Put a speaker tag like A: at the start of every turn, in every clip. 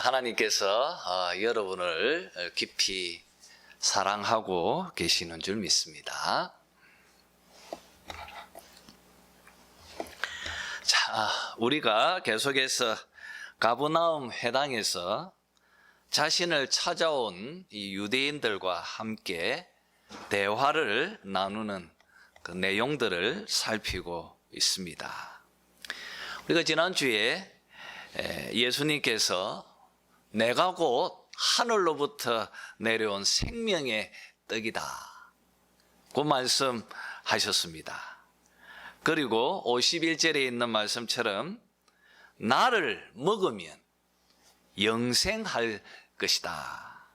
A: 하나님께서 여러분을 깊이 사랑하고 계시는 줄 믿습니다. 자, 우리가 계속해서 가버나움 회당에서 자신을 찾아온 이 유대인들과 함께 대화를 나누는 그 내용들을 살피고 있습니다. 우리가 지난주에 예수님께서 내가 곧 하늘로부터 내려온 생명의 떡이다 그 말씀하셨습니다. 그리고 51절에 있는 말씀처럼 나를 먹으면 영생할 것이다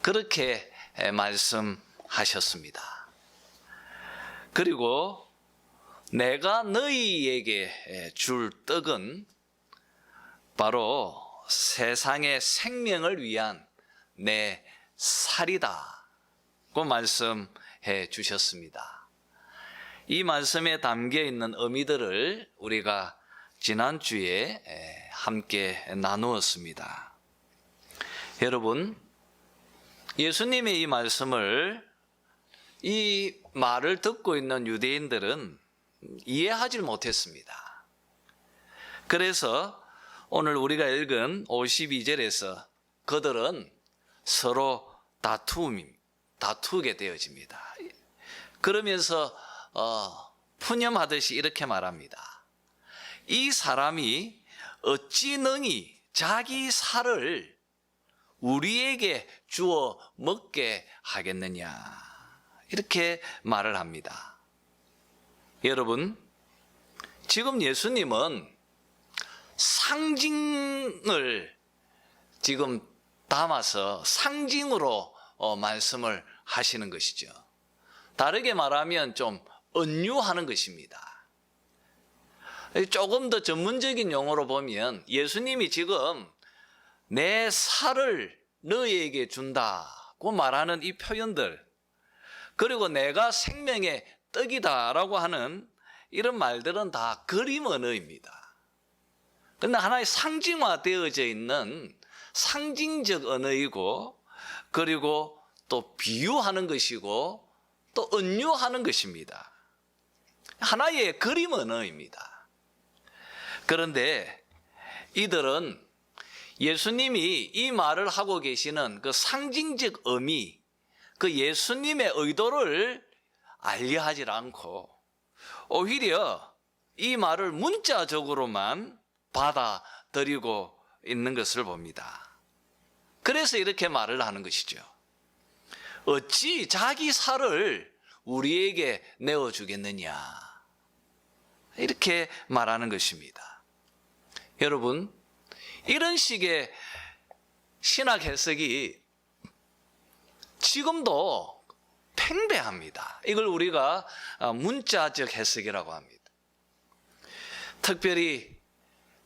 A: 그렇게 말씀하셨습니다. 그리고 내가 너희에게 줄 떡은 바로 세상의 생명을 위한 내 살이다 그 말씀해 주셨습니다. 이 말씀에 담겨 있는 의미들을 우리가 지난주에 함께 나누었습니다. 여러분, 예수님의 이 말씀을, 이 말을 듣고 있는 유대인들은 이해하지 못했습니다. 그래서 오늘 우리가 읽은 52절에서 그들은 서로 다투게 되어집니다. 그러면서 푸념하듯이 이렇게 말합니다. 이 사람이 어찌 능히 자기 살을 우리에게 주어 먹게 하겠느냐 이렇게 말을 합니다. 여러분, 지금 예수님은 상징을 지금 담아서 상징으로 말씀을 하시는 것이죠. 다르게 말하면 좀 은유하는 것입니다. 조금 더 전문적인 용어로 보면 예수님이 지금 내 살을 너희에게 준다고 말하는 이 표현들, 그리고 내가 생명의 떡이다라고 하는 이런 말들은 다 그림 언어입니다. 그런데 하나의 상징화되어져 있는 상징적 언어이고, 그리고 또 비유하는 것이고 또 은유하는 것입니다. 하나의 그림 언어입니다. 그런데 이들은 예수님이 이 말을 하고 계시는 그 상징적 의미, 그 예수님의 의도를 알려하지 않고 오히려 이 말을 문자적으로만 받아들이고 있는 것을 봅니다. 그래서 이렇게 말을 하는 것이죠. 어찌 자기 살을 우리에게 내어주겠느냐 이렇게 말하는 것입니다. 여러분, 이런 식의 신학 해석이 지금도 팽배합니다. 이걸 우리가 문자적 해석이라고 합니다. 특별히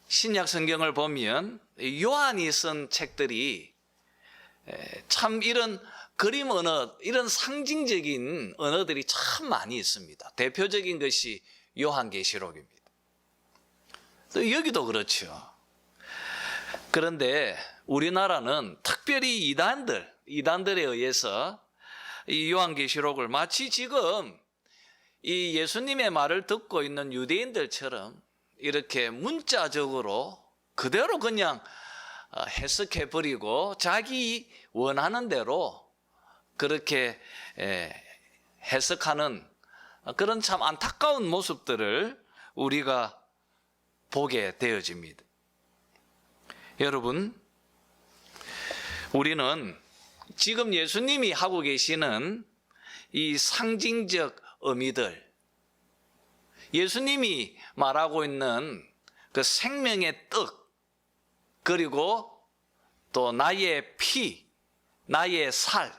A: 신약 성경을 보면 요한이 쓴 책들이 참 이런 그림 언어, 이런 상징적인 언어들이 참 많이 있습니다. 대표적인 것이 요한계시록입니다. 또 여기도 그렇죠. 그런데 우리나라는 특별히 이단들에 의해서 이 요한계시록을 마치 지금 이 예수님의 말을 듣고 있는 유대인들처럼 이렇게 문자적으로 그대로 그냥 해석해버리고 자기 원하는 대로 그렇게 해석하는 그런 참 안타까운 모습들을 우리가 보게 되어집니다. 여러분, 우리는 지금 예수님이 하고 계시는 이 상징적 의미들, 예수님이 말하고 있는 그 생명의 떡, 그리고 또 나의 피, 나의 살,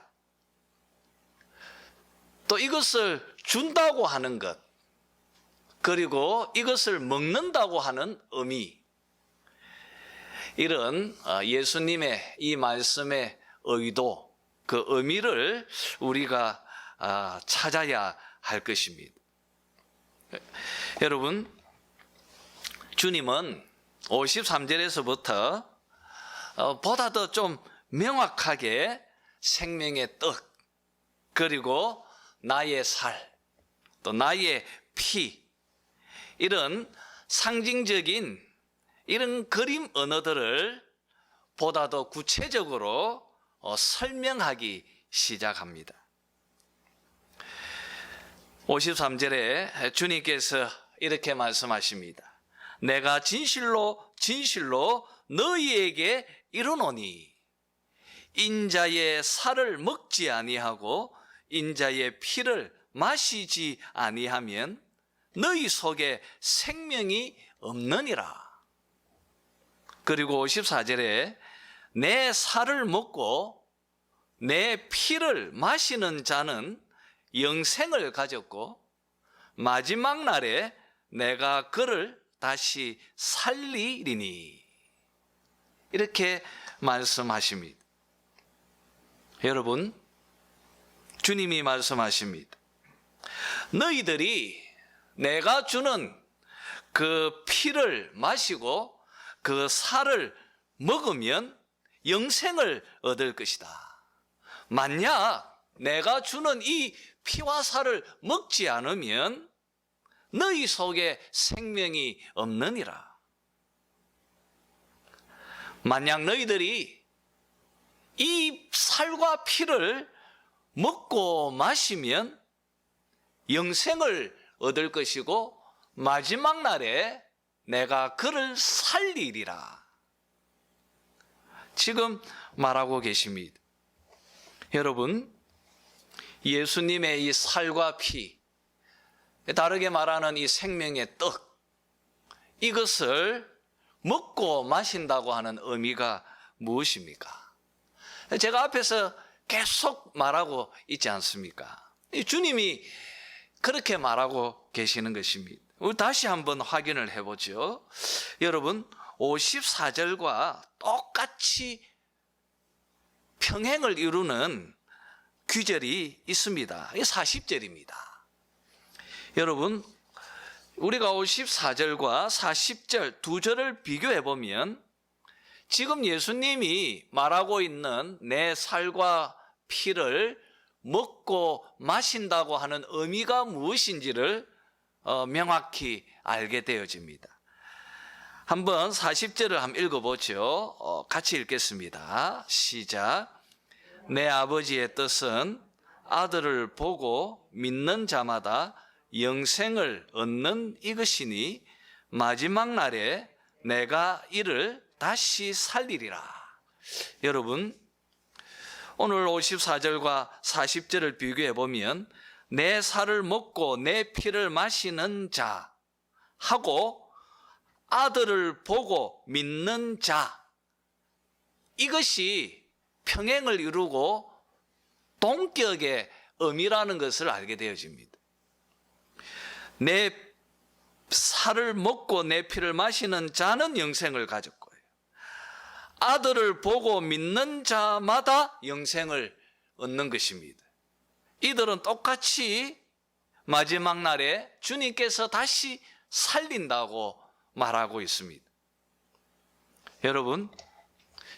A: 또 이것을 준다고 하는 것, 그리고 이것을 먹는다고 하는 의미, 이런 예수님의 이 말씀의 의도, 그 의미를 우리가 찾아야 할 것입니다. 여러분, 주님은 53절에서부터 보다 더 좀 명확하게 생명의 떡, 그리고 나의 살, 또 나의 피, 이런 상징적인 이런 그림 언어들을 보다 더 구체적으로 설명하기 시작합니다. 53절에 주님께서 이렇게 말씀하십니다. 내가 진실로 진실로 너희에게 이르노니 인자의 살을 먹지 아니하고 인자의 피를 마시지 아니하면 너희 속에 생명이 없느니라. 그리고 54절에 내 살을 먹고 내 피를 마시는 자는 영생을 가졌고 마지막 날에 내가 그를 다시 살리리니, 이렇게 말씀하십니다. 여러분, 주님이 말씀하십니다. 너희들이 내가 주는 그 피를 마시고 그 살을 먹으면 영생을 얻을 것이다. 만약 내가 주는 이 피와 살을 먹지 않으면 너희 속에 생명이 없느니라. 만약 너희들이 이 살과 피를 먹고 마시면 영생을 얻을 것이고 마지막 날에 내가 그를 살리리라. 지금 말하고 계십니다. 여러분, 예수님의 이 살과 피, 다르게 말하는 이 생명의 떡, 이것을 먹고 마신다고 하는 의미가 무엇입니까? 제가 앞에서 계속 말하고 있지 않습니까? 주님이 그렇게 말하고 계시는 것입니다. 우리 다시 한번 확인을 해보죠. 여러분, 54절과 똑같이 평행을 이루는 규절이 있습니다. 이게 40절입니다. 여러분, 우리가 54절과 40절 두 절을 비교해 보면 지금 예수님이 말하고 있는 내 살과 피를 먹고 마신다고 하는 의미가 무엇인지를 명확히 알게 되어집니다. 한번 40절을 한번 읽어보죠. 같이 읽겠습니다. 시작. 내 아버지의 뜻은 아들을 보고 믿는 자마다 영생을 얻는 이것이니 마지막 날에 내가 이를 다시 살리리라. 여러분, 오늘 54절과 40절을 비교해 보면 내 살을 먹고 내 피를 마시는 자 하고 아들을 보고 믿는 자, 이것이 평행을 이루고 동격의 의미라는 것을 알게 되어집니다. 내 살을 먹고 내 피를 마시는 자는 영생을 가졌고요, 아들을 보고 믿는 자마다 영생을 얻는 것입니다. 이들은 똑같이 마지막 날에 주님께서 다시 살린다고 말하고 있습니다. 여러분,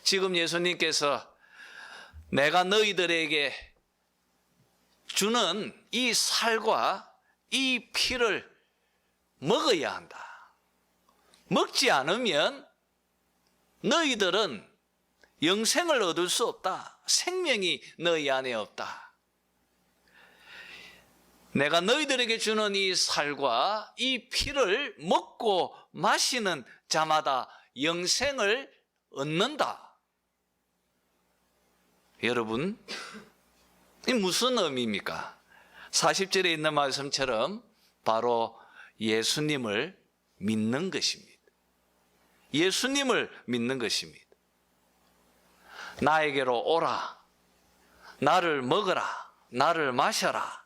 A: 지금 예수님께서 내가 너희들에게 주는 이 살과 이 피를 먹어야 한다. 먹지 않으면 너희들은 영생을 얻을 수 없다. 생명이 너희 안에 없다. 내가 너희들에게 주는 이 살과 이 피를 먹고 마시는 자마다 영생을 얻는다. 여러분, 이 무슨 의미입니까? 40절에 있는 말씀처럼 바로 예수님을 믿는 것입니다. 예수님을 믿는 것입니다. 나에게로 오라, 나를 먹어라, 나를 마셔라,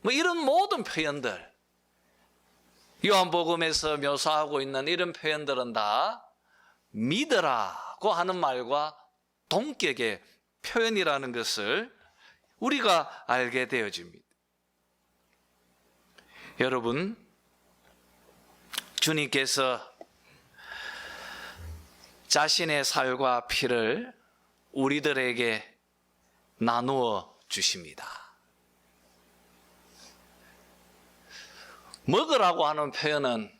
A: 뭐 이런 모든 표현들, 요한복음에서 묘사하고 있는 이런 표현들은 다 믿으라고 하는 말과 동격의 표현이라는 것을 우리가 알게 되어집니다. 여러분, 주님께서 자신의 살과 피를 우리들에게 나누어 주십니다. 먹으라고 하는 표현은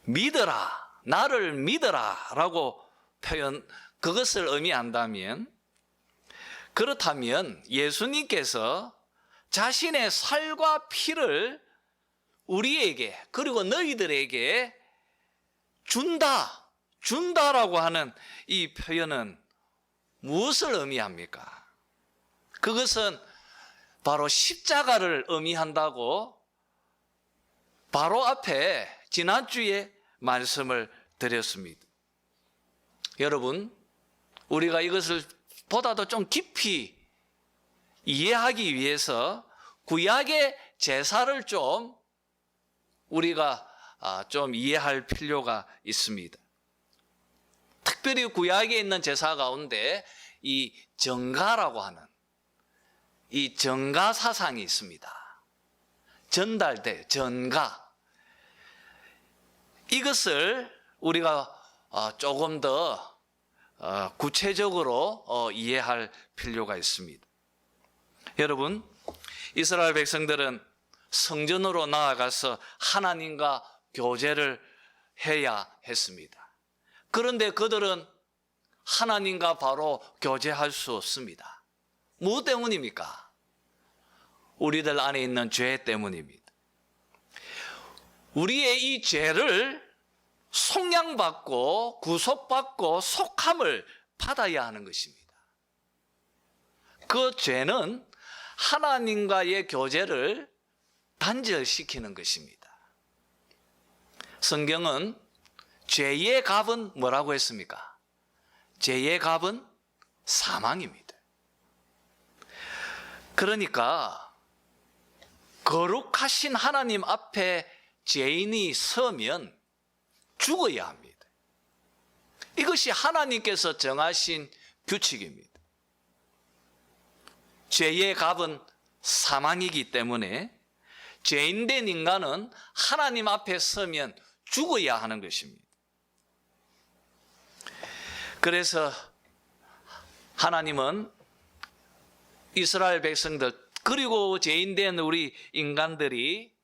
A: 믿어라, 나를 믿어라 라고 표현, 그것을 의미한다면, 그렇다면 예수님께서 자신의 살과 피를 우리에게, 그리고 너희들에게 준다라고 하는 이 표현은 무엇을 의미합니까? 그것은 바로 십자가를 의미한다고 바로 앞에 지난주에 말씀을 드렸습니다. 여러분, 우리가 이것을 보다도 좀 깊이 이해하기 위해서 구약의 제사를 좀 우리가 좀 이해할 필요가 있습니다. 특별히 구약에 있는 제사 가운데 이 정가라고 하는 이 정가 사상이 있습니다. 전달돼, 전가. 이것을 우리가 조금 더 구체적으로 이해할 필요가 있습니다. 여러분, 이스라엘 백성들은 성전으로 나아가서 하나님과 교제를 해야 했습니다. 그런데 그들은 하나님과 바로 교제할 수 없습니다. 무엇 때문입니까? 우리들 안에 있는 죄 때문입니다. 우리의 이 죄를 속량받고 구속받고 속함을 받아야 하는 것입니다. 그 죄는 하나님과의 교제를 단절시키는 것입니다. 성경은 죄의 값은 뭐라고 했습니까? 죄의 값은 사망입니다. 그러니까 거룩하신 하나님 앞에 죄인이 서면 죽어야 합니다. 이것이 하나님께서 정하신 규칙입니다. 죄의 값은 사망이기 때문에 죄인된 인간은 하나님 앞에 서면 죽어야 하는 것입니다. 그래서 하나님은 이스라엘 백성들, 그리고 죄인된 우리 인간들이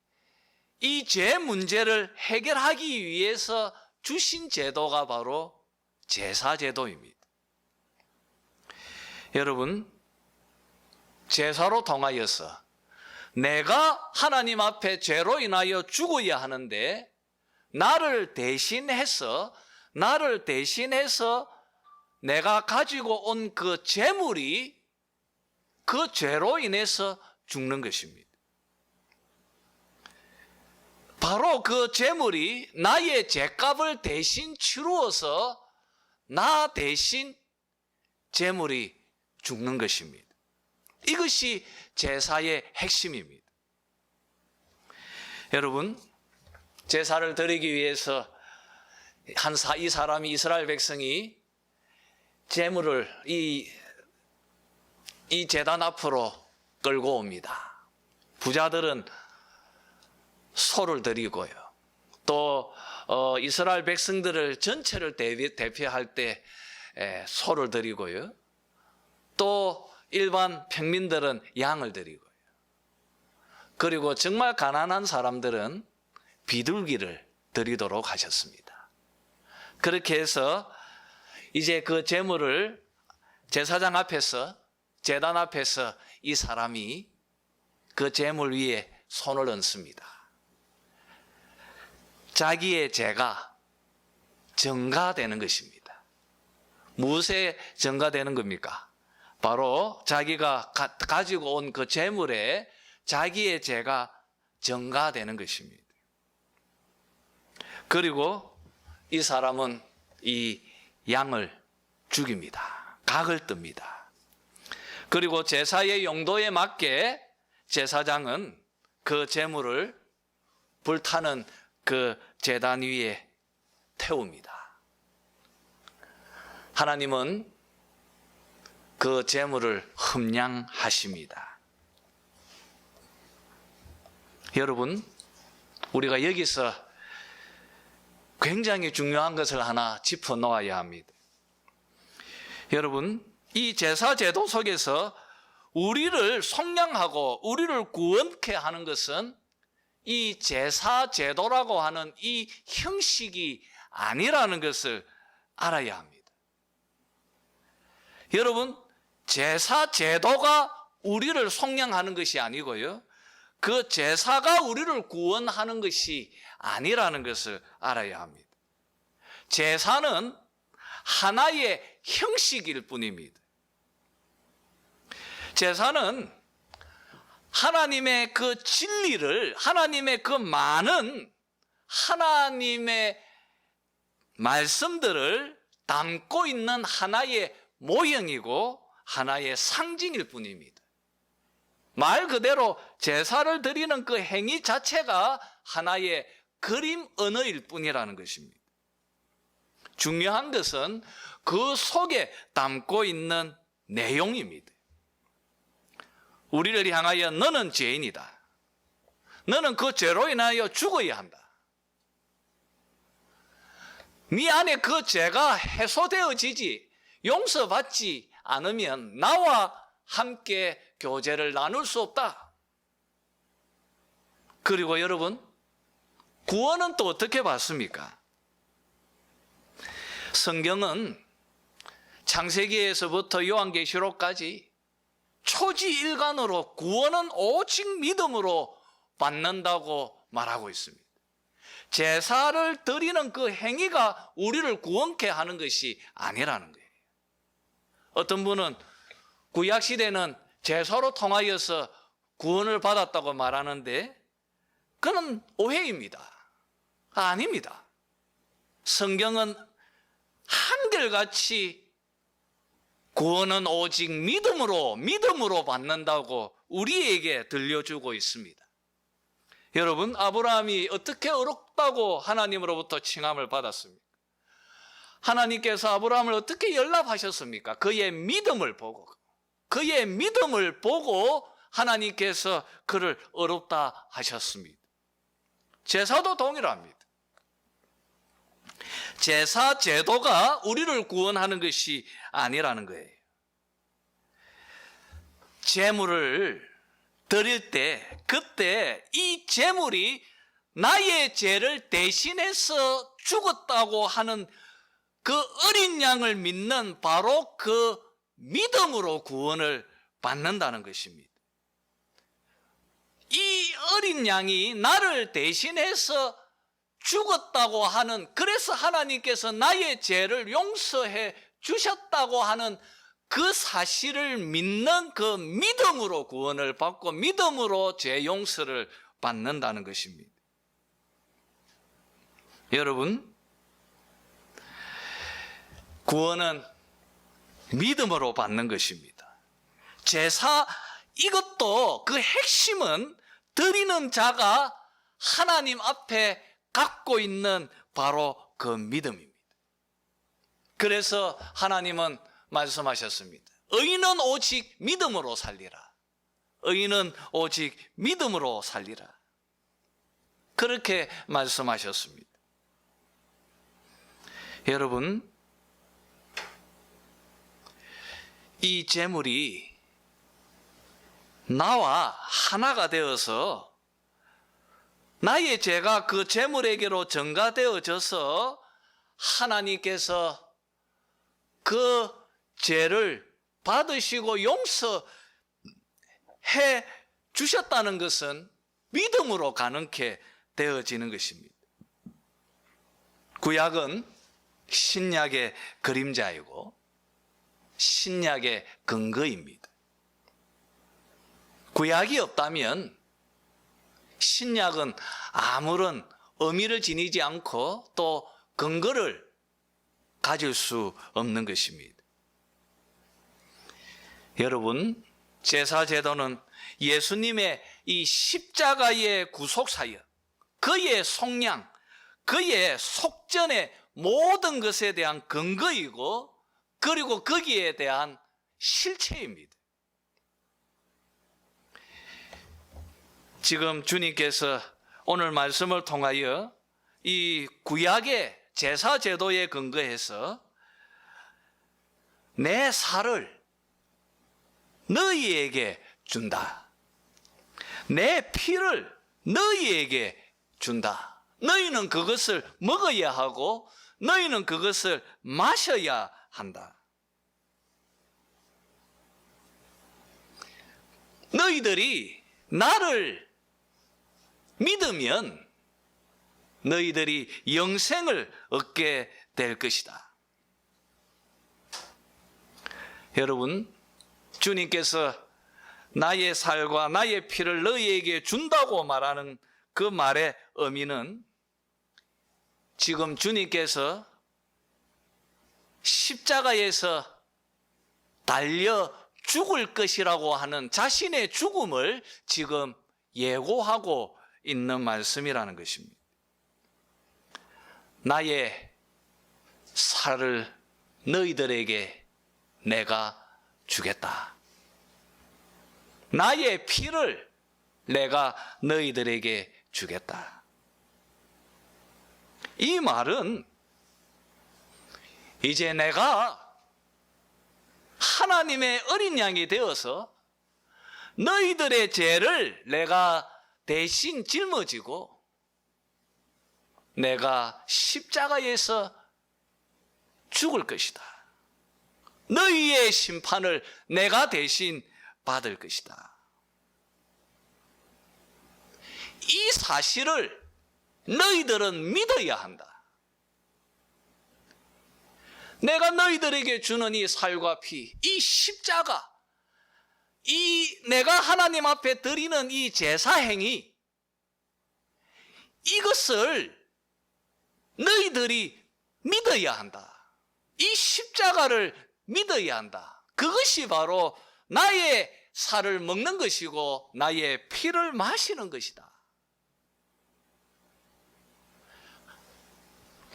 A: 이 죄 문제를 해결하기 위해서 주신 제도가 바로 제사제도입니다. 여러분, 제사로 통하여서 내가 하나님 앞에 죄로 인하여 죽어야 하는데 나를 대신해서 내가 가지고 온 그 재물이 그 죄로 인해서 죽는 것입니다. 바로 그 재물이 나의 죄값을 대신 치루어서 나 대신 재물이 죽는 것입니다. 이것이 제사의 핵심입니다. 여러분, 제사를 드리기 위해서 이 사람이, 이스라엘 백성이 재물을 이 제단 앞으로 끌고 옵니다. 부자들은 소를 드리고요. 또 이스라엘 백성들을 전체를 대표할 때 소를 드리고요. 또 일반 평민들은 양을 드리고요. 그리고 정말 가난한 사람들은 비둘기를 드리도록 하셨습니다. 그렇게 해서 이제 그 제물을 제사장 앞에서, 제단 앞에서 이 사람이 그 제물 위에 손을 얹습니다. 자기의 죄가 정가되는 것입니다. 무엇에 정가되는 겁니까? 바로 자기가 가지고 온 그 제물에 자기의 죄가 정가되는 것입니다. 그리고 이 사람은 이 양을 죽입니다. 각을 뜹니다. 그리고 제사의 용도에 맞게 제사장은 그 제물을 불타는 그 제단 위에 태웁니다. 하나님은 그 제물을 흠량하십니다. 여러분, 우리가 여기서 굉장히 중요한 것을 하나 짚어 놓아야 합니다. 여러분, 이 제사 제도 속에서 우리를 속량하고 우리를 구원케 하는 것은 이 제사 제도라고 하는 이 형식이 아니라는 것을 알아야 합니다. 여러분, 제사 제도가 우리를 속량하는 것이 아니고요, 그 제사가 우리를 구원하는 것이 아니라는 것을 알아야 합니다. 제사는 하나의 형식일 뿐입니다. 제사는 하나님의 그 진리를, 하나님의 그 많은 하나님의 말씀들을 담고 있는 하나의 모형이고 하나의 상징일 뿐입니다. 말 그대로 제사를 드리는 그 행위 자체가 하나의 그림 언어일 뿐이라는 것입니다. 중요한 것은 그 속에 담고 있는 내용입니다. 우리를 향하여 너는 죄인이다. 너는 그 죄로 인하여 죽어야 한다. 네 안에 그 죄가 해소되어지지, 용서받지 않으면 나와 함께 교제를 나눌 수 없다. 그리고 여러분, 구원은 또 어떻게 받습니까? 성경은 창세기에서부터 요한계시록까지 초지일관으로 구원은 오직 믿음으로 받는다고 말하고 있습니다. 제사를 드리는 그 행위가 우리를 구원케 하는 것이 아니라는 거예요. 어떤 분은 구약시대는 제사로 통하여서 구원을 받았다고 말하는데 그건 오해입니다. 아닙니다. 성경은 한결같이 구원은 오직 믿음으로 받는다고 우리에게 들려주고 있습니다. 여러분, 아브라함이 어떻게 어렵다고 하나님으로부터 칭함을 받았습니까? 하나님께서 아브라함을 어떻게 연락하셨습니까? 그의 믿음을 보고 하나님께서 그를 어렵다 하셨습니다. 제사도 동일합니다. 제사 제도가 우리를 구원하는 것이 아니라는 거예요. 제물을 드릴 때, 그때 이 제물이 나의 죄를 대신해서 죽었다고 하는 그 어린 양을 믿는 바로 그 믿음으로 구원을 받는다는 것입니다. 이 어린 양이 나를 대신해서 죽었다고 하는, 그래서 하나님께서 나의 죄를 용서해 주셨다고 하는 그 사실을 믿는 그 믿음으로 구원을 받고 믿음으로 죄 용서를 받는다는 것입니다. 여러분, 구원은 믿음으로 받는 것입니다. 제사, 이것도 그 핵심은 드리는 자가 하나님 앞에 갖고 있는 바로 그 믿음입니다. 그래서 하나님은 말씀하셨습니다. 의인은 오직 믿음으로 살리라. 의인은 오직 믿음으로 살리라. 그렇게 말씀하셨습니다. 여러분, 이 제물이 나와 하나가 되어서 나의 죄가 그 제물에게로 전가되어져서 하나님께서 그 죄를 받으시고 용서해 주셨다는 것은 믿음으로 가능케 되어지는 것입니다. 구약은 신약의 그림자이고 신약의 근거입니다. 구약이 없다면 신약은 아무런 의미를 지니지 않고 또 근거를 가질 수 없는 것입니다. 여러분, 제사제도는 예수님의 이 십자가의 구속사역, 그의 속량, 그의 속전의 모든 것에 대한 근거이고 그리고 거기에 대한 실체입니다. 지금 주님께서 오늘 말씀을 통하여 이 구약의 제사제도에 근거해서 내 살을 너희에게 준다. 내 피를 너희에게 준다. 너희는 그것을 먹어야 하고 너희는 그것을 마셔야 한다. 너희들이 나를 믿으면 너희들이 영생을 얻게 될 것이다. 여러분, 주님께서 나의 살과 나의 피를 너희에게 준다고 말하는 그 말의 의미는 지금 주님께서 십자가에서 달려 죽을 것이라고 하는 자신의 죽음을 지금 예고하고 있는 말씀이라는 것입니다. 나의 살을 너희들에게 내가 주겠다. 나의 피를 내가 너희들에게 주겠다. 이 말은 이제 내가 하나님의 어린 양이 되어서 너희들의 죄를 내가 대신 짊어지고 내가 십자가에서 죽을 것이다. 너희의 심판을 내가 대신 받을 것이다. 이 사실을 너희들은 믿어야 한다. 내가 너희들에게 주는 이 살과 피, 이 십자가, 이 내가 하나님 앞에 드리는 이 제사행위, 이것을 너희들이 믿어야 한다. 이 십자가를 믿어야 한다. 그것이 바로 나의 살을 먹는 것이고 나의 피를 마시는 것이다.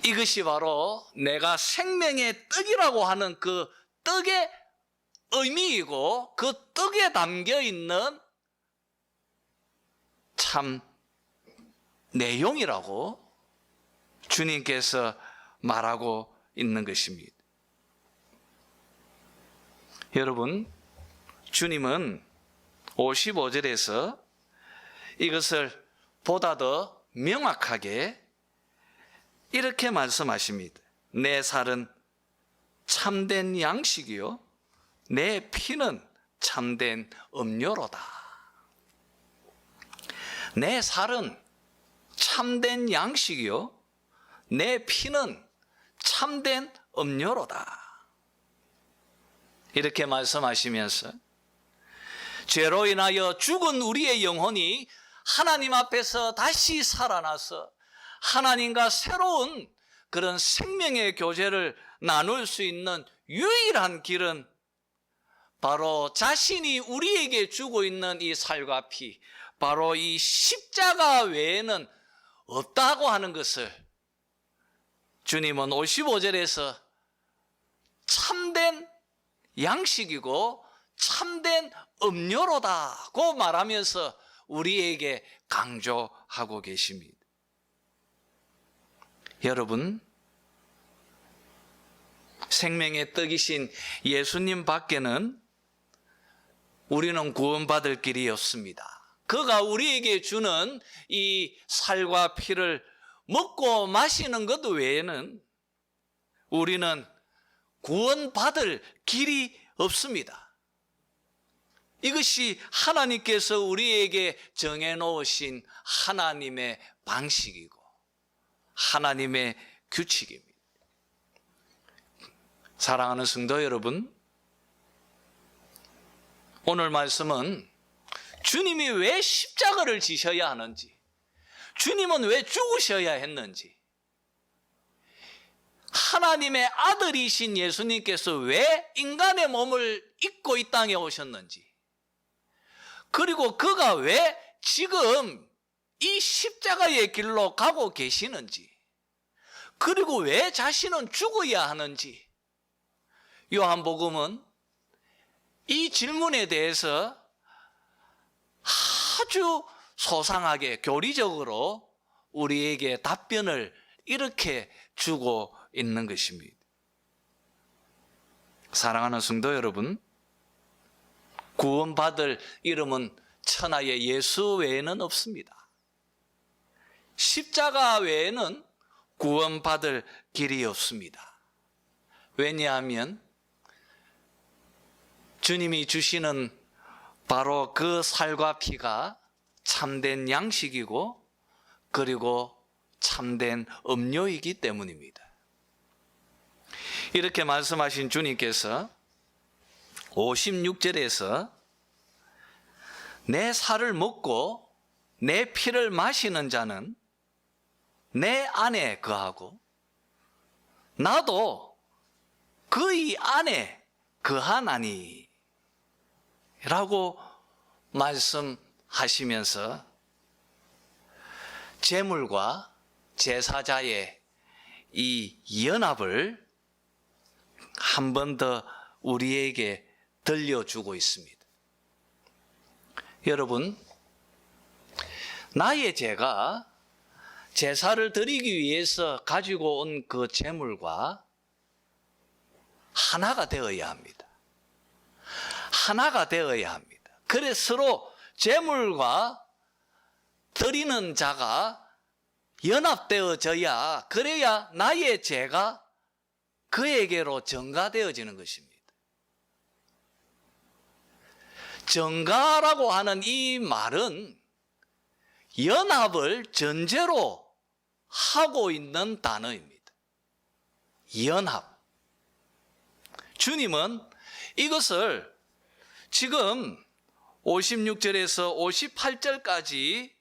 A: 이것이 바로 내가 생명의 떡이라고 하는 그 떡의 의미이고 그 떡에 담겨 있는 참 내용이라고 주님께서 말하고 있는 것입니다. 여러분, 주님은 55절에서 이것을 보다 더 명확하게 이렇게 말씀하십니다. 내 살은 참된 양식이요 내 피는 참된 음료로다. 내 살은 참된 양식이요 내 피는 참된 음료로다. 이렇게 말씀하시면서 죄로 인하여 죽은 우리의 영혼이 하나님 앞에서 다시 살아나서 하나님과 새로운 그런 생명의 교제를 나눌 수 있는 유일한 길은 바로 자신이 우리에게 주고 있는 이 살과 피, 바로 이 십자가 외에는 없다고 하는 것을 주님은 55절에서 참된 양식이고 참된 음료로다고 말하면서 우리에게 강조하고 계십니다. 여러분, 생명의 떡이신 예수님 밖에는 우리는 구원받을 길이 없습니다. 그가 우리에게 주는 이 살과 피를 먹고 마시는 것 외에는 우리는 구원받을 길이 없습니다. 이것이 하나님께서 우리에게 정해놓으신 하나님의 방식이고 하나님의 규칙입니다. 사랑하는 성도 여러분, 오늘 말씀은 주님이 왜 십자가를 지셔야 하는지, 주님은 왜 죽으셔야 했는지, 하나님의 아들이신 예수님께서 왜 인간의 몸을 입고 이 땅에 오셨는지, 그리고 그가 왜 지금 이 십자가의 길로 가고 계시는지, 그리고 왜 자신은 죽어야 하는지, 요한복음은 이 질문에 대해서 아주 소상하게 교리적으로 우리에게 답변을 이렇게 주고 있는 것입니다. 사랑하는 성도 여러분, 구원받을 이름은 천하의 예수 외에는 없습니다. 십자가 외에는 구원받을 길이 없습니다. 왜냐하면 주님이 주시는 바로 그 살과 피가 참된 양식이고 그리고 참된 음료이기 때문입니다. 이렇게 말씀하신 주님께서 56절에서 내 살을 먹고 내 피를 마시는 자는 내 안에 거하고 나도 그의 안에 거하나니 라고 말씀하시면서 제물과 제사자의 이 연합을 한 번 더 우리에게 들려주고 있습니다. 여러분, 나의 죄가 제사를 드리기 위해서 가지고 온 그 제물과 하나가 되어야 합니다. 하나가 되어야 합니다. 그래서 서로 제물과 드리는 자가 연합되어져야, 그래야 나의 죄가 그에게로 전가되어지는 것입니다. 전가라고 하는 이 말은 연합을 전제로 하고 있는 단어입니다. 연합. 주님은 이것을 지금 56절에서 58절까지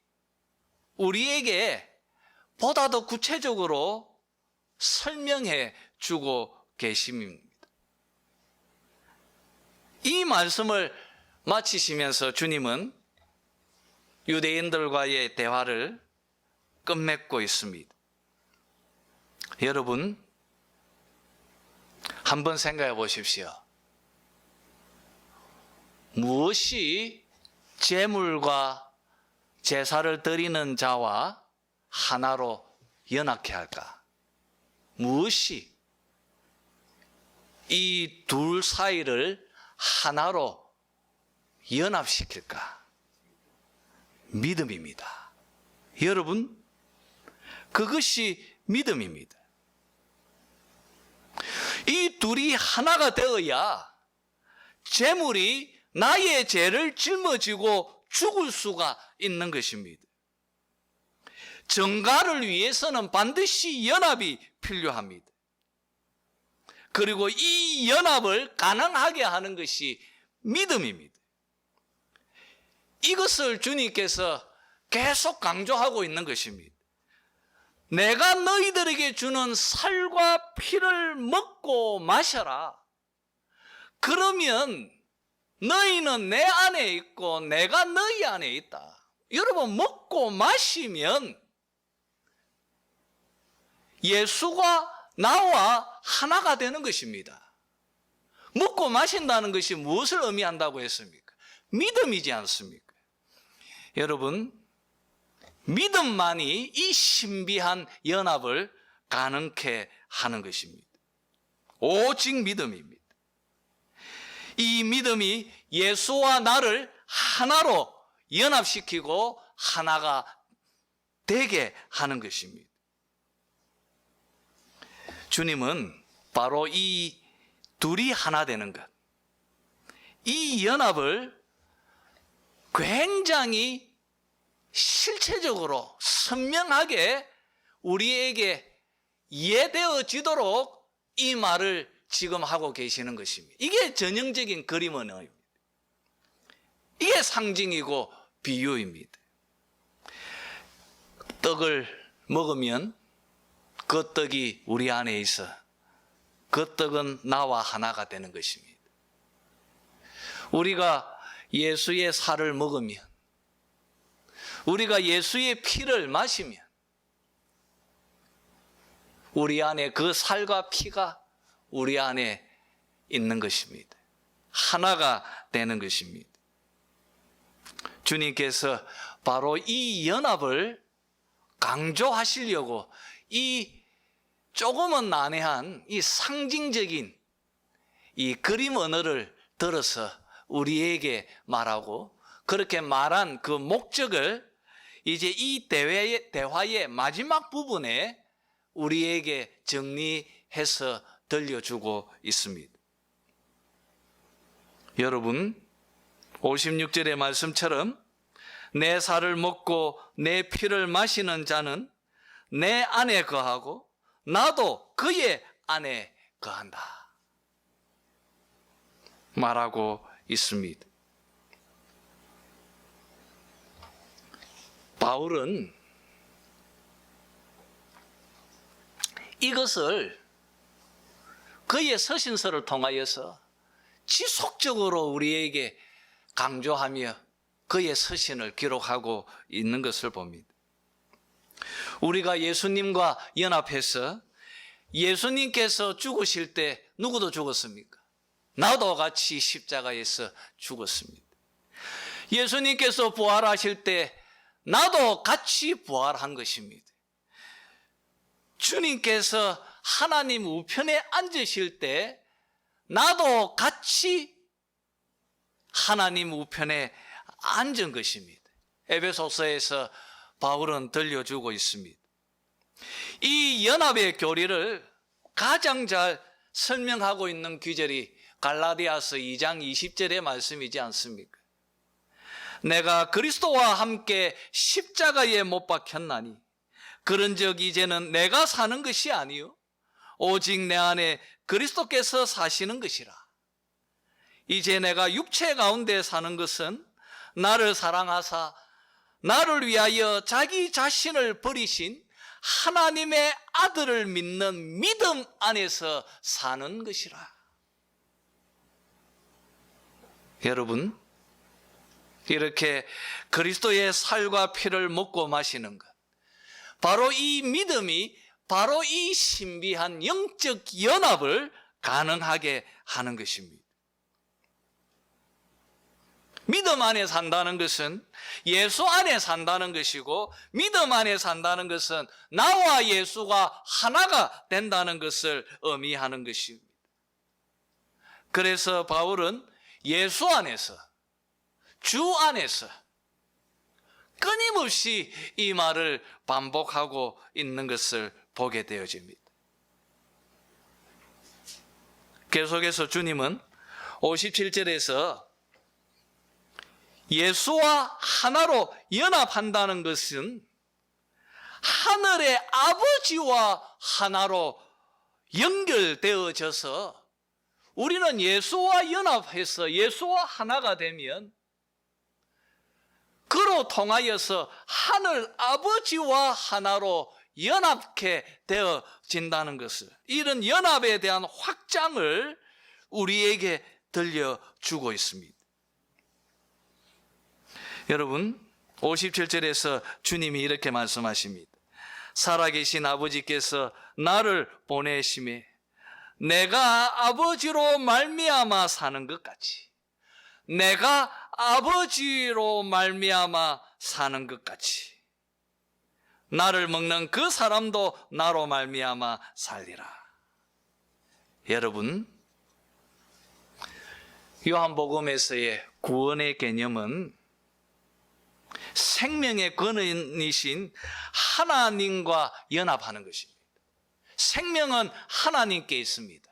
A: 우리에게 보다 더 구체적으로 설명해 주고 계십니다. 이 말씀을 마치시면서 주님은 유대인들과의 대화를 끝맺고 있습니다. 여러분, 한번 생각해 보십시오. 무엇이 제물과 제사를 드리는 자와 하나로 연합케 할까? 무엇이 이 둘 사이를 하나로 연합시킬까? 믿음입니다. 여러분, 그것이 믿음입니다. 이 둘이 하나가 되어야 제물이 나의 죄를 짊어지고 죽을 수가 있는 것입니다. 전가를 위해서는 반드시 연합이 필요합니다. 그리고 이 연합을 가능하게 하는 것이 믿음입니다. 이것을 주님께서 계속 강조하고 있는 것입니다. 내가 너희들에게 주는 살과 피를 먹고 마셔라. 그러면 너희는 내 안에 있고 내가 너희 안에 있다. 여러분, 먹고 마시면 예수가 나와 하나가 되는 것입니다. 먹고 마신다는 것이 무엇을 의미한다고 했습니까? 믿음이지 않습니까? 여러분, 믿음만이 이 신비한 연합을 가능케 하는 것입니다. 오직 믿음입니다. 이 믿음이 예수와 나를 하나로 연합시키고 하나가 되게 하는 것입니다. 주님은 바로 이 둘이 하나 되는 것, 이 연합을 굉장히 실체적으로 선명하게 우리에게 이해되어지도록 이 말을 지금 하고 계시는 것입니다. 이게 전형적인 그림 언어입니다. 이게 상징이고 비유입니다. 떡을 먹으면 그 떡이 우리 안에 있어 그 떡은 나와 하나가 되는 것입니다. 우리가 예수의 살을 먹으면, 우리가 예수의 피를 마시면 우리 안에 그 살과 피가 우리 안에 있는 것입니다. 하나가 되는 것입니다. 주님께서 바로 이 연합을 강조하시려고 이 조금은 난해한 이 상징적인 이 그림 언어를 들어서 우리에게 말하고, 그렇게 말한 그 목적을 이제 이 대화의 마지막 부분에 우리에게 정리해서 들려주고 있습니다. 여러분, 56절의 말씀처럼 내 살을 먹고 내 피를 마시는 자는 내 안에 거하고 나도 그의 안에 거한다 말하고 있습니다. 바울은 이것을 그의 서신서를 통하여서 지속적으로 우리에게 강조하며 그의 서신을 기록하고 있는 것을 봅니다. 우리가 예수님과 연합해서 예수님께서 죽으실 때 누구도 죽었습니까? 나도 같이 십자가에서 죽었습니다. 예수님께서 부활하실 때 나도 같이 부활한 것입니다. 주님께서 하나님 우편에 앉으실 때 나도 같이 하나님 우편에 앉은 것입니다. 에베소서에서 바울은 들려주고 있습니다. 이 연합의 교리를 가장 잘 설명하고 있는 구절이 갈라디아서 2장 20절의 말씀이지 않습니까? 내가 그리스도와 함께 십자가에 못 박혔나니 그런즉 이제는 내가 사는 것이 아니요 오직 내 안에 그리스도께서 사시는 것이라. 이제 내가 육체 가운데 사는 것은 나를 사랑하사 나를 위하여 자기 자신을 버리신 하나님의 아들을 믿는 믿음 안에서 사는 것이라. 여러분, 이렇게 그리스도의 살과 피를 먹고 마시는 것, 바로 이 믿음이 바로 이 신비한 영적 연합을 가능하게 하는 것입니다. 믿음 안에 산다는 것은 예수 안에 산다는 것이고, 믿음 안에 산다는 것은 나와 예수가 하나가 된다는 것을 의미하는 것입니다. 그래서 바울은 예수 안에서, 주 안에서 끊임없이 이 말을 반복하고 있는 것을 보게 되어집니다. 계속해서 주님은 57절에서 예수와 하나로 연합한다는 것은 하늘의 아버지와 하나로 연결되어져서 우리는 예수와 연합해서 예수와 하나가 되면 그로 통하여서 하늘 아버지와 하나로 연합케 되어진다는 것을, 이런 연합에 대한 확장을 우리에게 들려주고 있습니다. 여러분, 57절에서 주님이 이렇게 말씀하십니다. 살아계신 아버지께서 나를 보내심에 내가 아버지로 말미암아 사는 것 같이, 내가 아버지로 말미암아 사는 것 같이 나를 먹는 그 사람도 나로 말미암아 살리라. 여러분, 요한복음에서의 구원의 개념은 생명의 근원이신 하나님과 연합하는 것입니다. 생명은 하나님께 있습니다.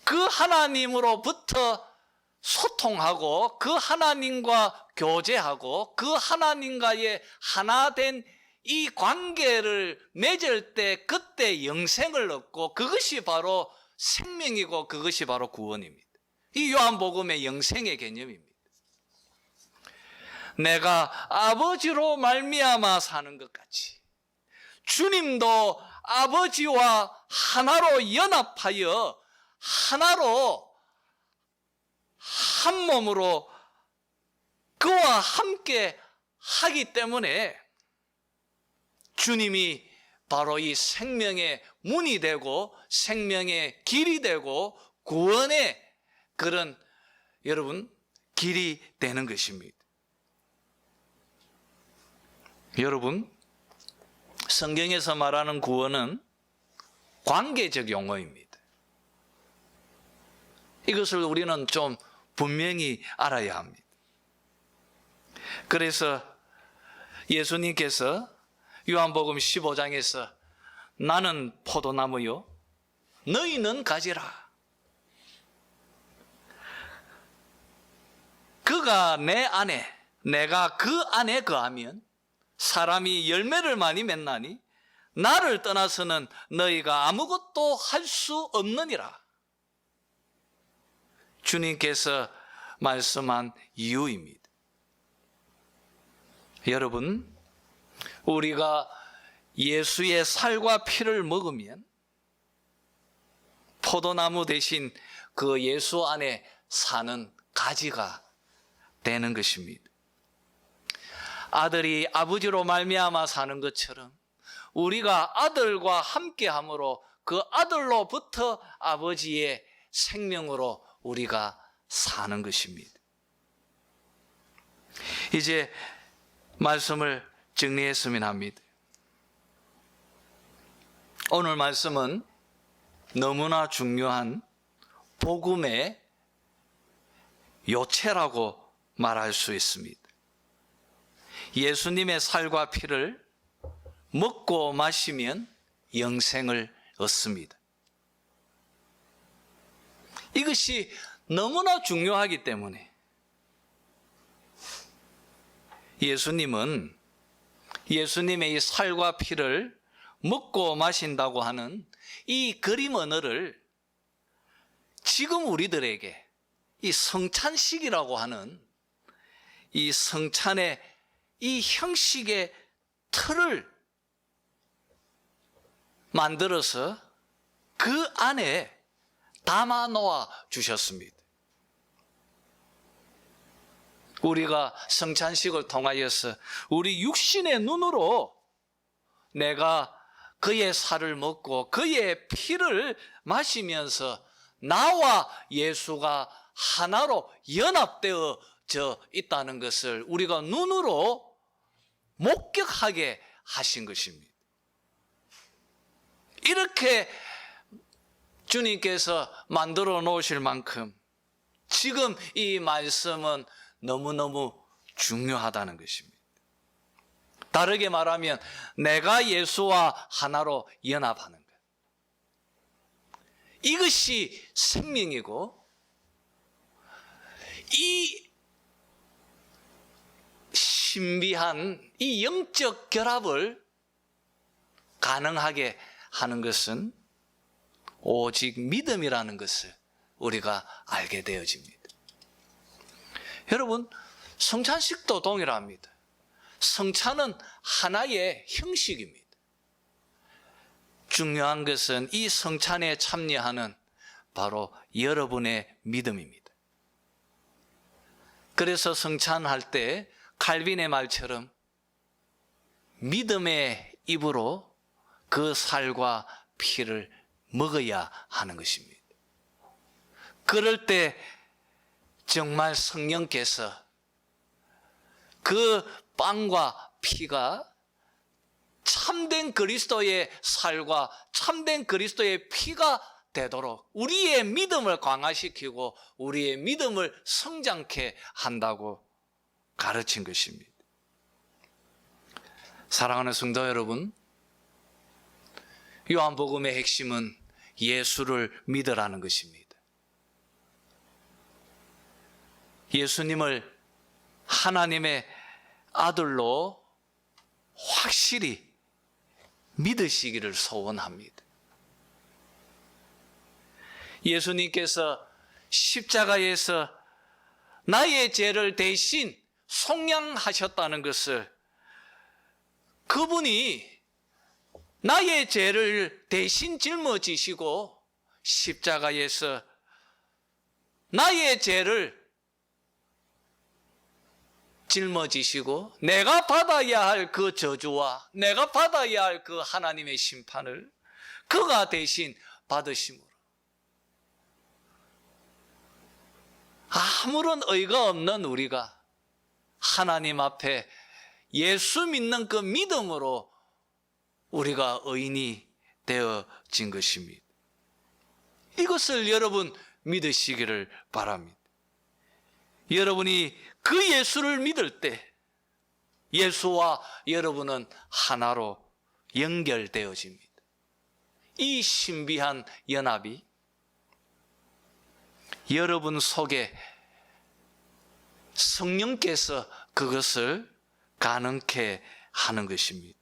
A: 그 하나님으로부터 소통하고 그 하나님과 교제하고 그 하나님과의 하나 된 이 관계를 맺을 때 그때 영생을 얻고, 그것이 바로 생명이고 그것이 바로 구원입니다. 이 요한복음의 영생의 개념입니다. 내가 아버지로 말미암아 사는 것 같이 주님도 아버지와 하나로 연합하여 하나로 한 몸으로 그와 함께 하기 때문에 주님이 바로 이 생명의 문이 되고 생명의 길이 되고 구원의 그런, 여러분, 길이 되는 것입니다. 여러분, 성경에서 말하는 구원은 관계적 용어입니다. 이것을 우리는 좀 분명히 알아야 합니다. 그래서 예수님께서 요한복음 15장에서 나는 포도나무요 너희는 가지라. 그가 내 안에 내가 그 안에 거하면 사람이 열매를 많이 맺나니 나를 떠나서는 너희가 아무것도 할 수 없느니라. 주님께서 말씀한 이유입니다. 여러분, 우리가 예수의 살과 피를 먹으면 포도나무 대신 그 예수 안에 사는 가지가 되는 것입니다. 아들이 아버지로 말미암아 사는 것처럼 우리가 아들과 함께함으로 그 아들로부터 아버지의 생명으로 우리가 사는 것입니다. 이제 말씀을 정리했으면 합니다. 오늘 말씀은 너무나 중요한 복음의 요체라고 말할 수 있습니다. 예수님의 살과 피를 먹고 마시면 영생을 얻습니다. 이것이 너무나 중요하기 때문에 예수님은 예수님의 이 살과 피를 먹고 마신다고 하는 이 그림 언어를 지금 우리들에게 이 성찬식이라고 하는 이 성찬의 이 형식의 틀을 만들어서 그 안에 담아 놓아 주셨습니다. 우리가 성찬식을 통하여서 우리 육신의 눈으로 내가 그의 살을 먹고 그의 피를 마시면서 나와 예수가 하나로 연합되어져 있다는 것을 우리가 눈으로 목격하게 하신 것입니다. 이렇게 주님께서 만들어 놓으실 만큼 지금 이 말씀은 너무너무 중요하다는 것입니다. 다르게 말하면 내가 예수와 하나로 연합하는 것. 이것이 생명이고 이 신비한 이 영적 결합을 가능하게 하는 것은 오직 믿음이라는 것을 우리가 알게 되어집니다. 여러분, 성찬식도 동일합니다. 성찬은 하나의 형식입니다. 중요한 것은 이 성찬에 참여하는 바로 여러분의 믿음입니다. 그래서 성찬할 때 칼빈의 말처럼 믿음의 입으로 그 살과 피를 먹어야 하는 것입니다. 그럴 때 정말 성령께서 그 빵과 피가 참된 그리스도의 살과 참된 그리스도의 피가 되도록 우리의 믿음을 강화시키고 우리의 믿음을 성장케 한다고 가르친 것입니다. 사랑하는 성도 여러분, 요한복음의 핵심은 예수를 믿으라는 것입니다. 예수님을 하나님의 아들로 확실히 믿으시기를 소원합니다. 예수님께서 십자가에서 나의 죄를 대신 속량하셨다는 것을, 그분이 나의 죄를 대신 짊어지시고 십자가에서 나의 죄를 짊어지시고 내가 받아야 할 그 저주와 내가 받아야 할 그 하나님의 심판을 그가 대신 받으심으로 아무런 의가 없는 우리가 하나님 앞에 예수 믿는 그 믿음으로 우리가 의인이 되어진 것입니다. 이것을 여러분 믿으시기를 바랍니다. 여러분이 그 예수를 믿을 때 예수와 여러분은 하나로 연결되어집니다. 이 신비한 연합이 여러분 속에 성령께서 그것을 가능케 하는 것입니다.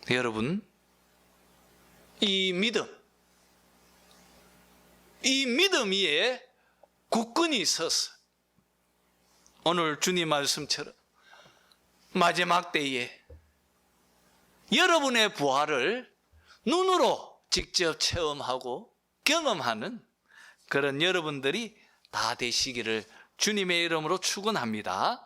A: 여러분, 이 믿음 위에 굳건히 서서 오늘 주님 말씀처럼 마지막 때에 여러분의 부활을 눈으로 직접 체험하고 경험하는 그런 여러분들이 다 되시기를 주님의 이름으로 축원합니다.